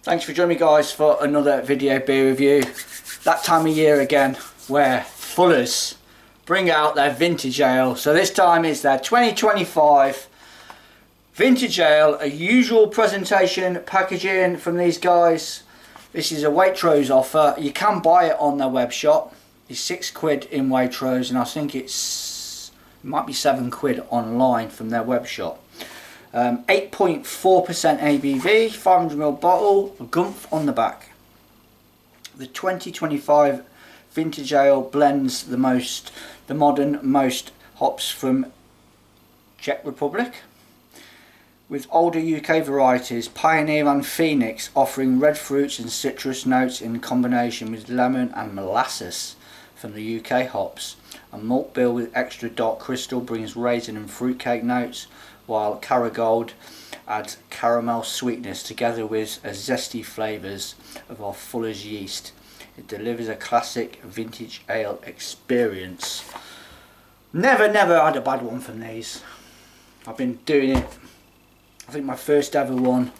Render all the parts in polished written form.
Thanks for joining me guys for another video beer review. That time of year again where Fuller's bring out their vintage ale. So this time it's their 2025 vintage ale, a usual presentation packaging from these guys. This is a Waitrose offer. You can buy it on their web shop. It's £6 in Waitrose and I think it might be £7 online from their web shop. 8.4% ABV, 500ml bottle, a gumph on the back. The 2025 vintage ale blends the modern most hops from Czech Republic with older UK varieties, Pioneer and Phoenix, offering red fruits and citrus notes in combination with lemon and molasses from the UK hops. A malt bill with extra dark crystal brings raisin and fruitcake notes, while Caragold adds caramel sweetness together with a zesty flavours of our Fuller's yeast. It delivers a classic vintage ale experience. Never had a bad one from these. I've been doing it. I think my first ever one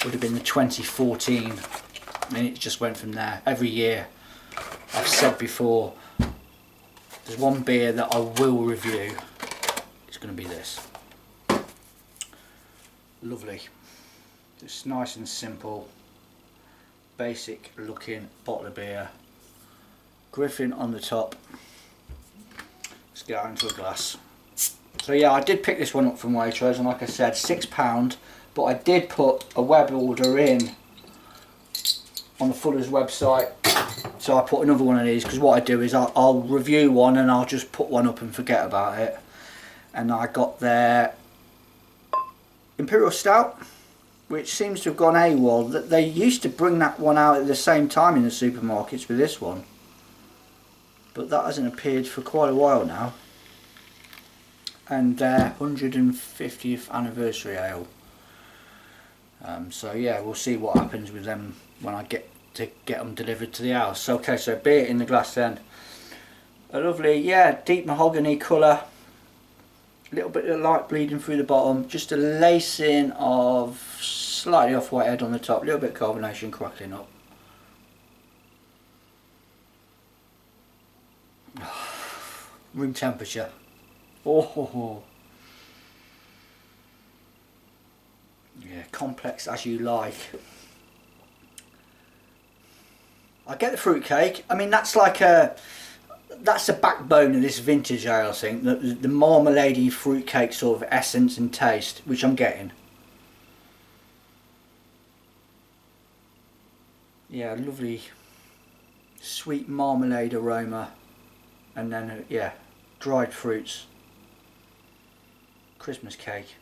would have been the 2014 and it just went from there. Every year, I've said before, there's one beer that I will review. It's going to be this. Lovely, just nice and simple, basic looking bottle of beer, Griffin on the top. Let's get out into a glass. So yeah, I did pick this one up from Waitrose and like I said, £6, but I did put a web order in on the Fuller's website, so I put another one of these because what I do is I'll review one and I'll just put one up and forget about it. And I got their Imperial Stout, which seems to have gone AWOL. They used to bring that one out at the same time in the supermarkets with this one, but that hasn't appeared for quite a while now. And their 150th anniversary ale. So yeah, we'll see what happens with them when I get them delivered to the house. Okay, so beer in the glass then. A lovely, yeah, deep mahogany colour. A little bit of light bleeding through the bottom, just a lacing of slightly off-white head on the top, a little bit of carbonation crackling up. Room temperature. Oh, yeah, complex as you like. I get the fruitcake. I mean, that's the backbone of this vintage ale, I think. The marmalade fruitcake sort of essence and taste, which I'm getting. Yeah, lovely sweet marmalade aroma. And then, yeah, dried fruits. Christmas cake.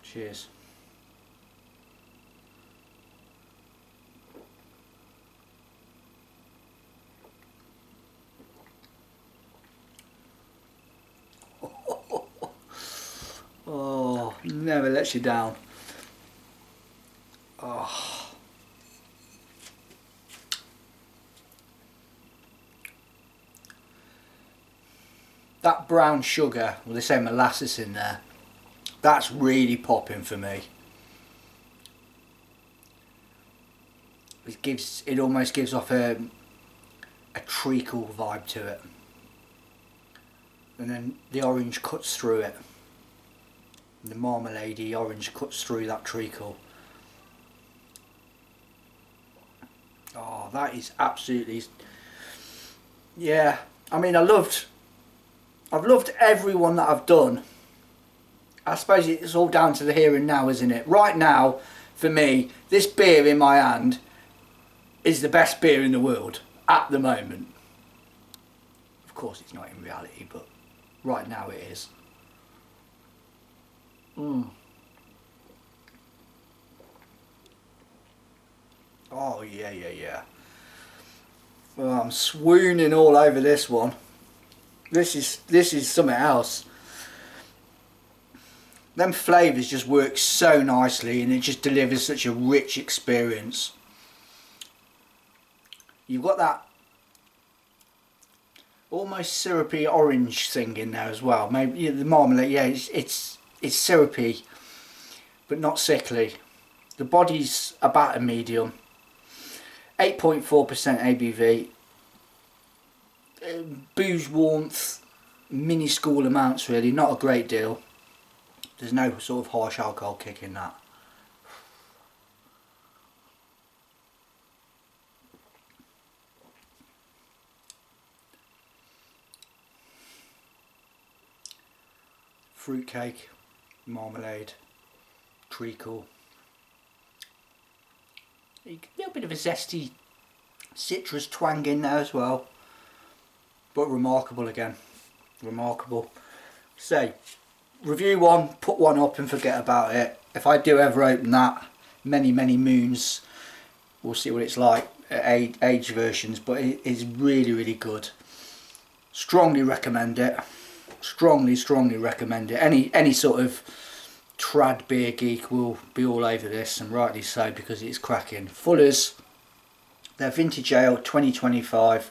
Cheers. Oh, never lets you down. Oh. That brown sugar, well they say molasses in there, that's really popping for me. It almost gives off a treacle vibe to it. And then the orange cuts through it. The marmalade orange cuts through that treacle. Oh, that is absolutely, yeah. I mean, I've loved every one that I've done. I suppose it's all down to the here and now, isn't it? Right now, for me, this beer in my hand is the best beer in the world at the moment. Of course, it's not in reality, but right now it is. Oh yeah. Well, I'm swooning all over this one. This is something else. Them flavours just work so nicely and it just delivers such a rich experience. You've got that almost syrupy orange thing in there as well. Maybe the marmalade, yeah, it's syrupy, but not sickly. The body's about a medium. 8.4% ABV. Booze warmth, mini-school amounts really, not a great deal. There's no sort of harsh alcohol kick in that. Fruitcake, marmalade, treacle. A little bit of a zesty citrus twang in there as well. But remarkable again. Remarkable. So, review one, put one up and forget about it. If I do ever open that, many moons, we'll see what it's like at age versions, but it is really good. Strongly recommend it. Strongly recommend it. Any sort of trad beer geek will be all over this, and rightly so, because it's cracking. Fuller's, their vintage ale 2025,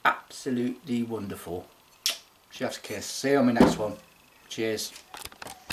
absolutely wonderful. Chef's kiss. See you on my next one. Cheers.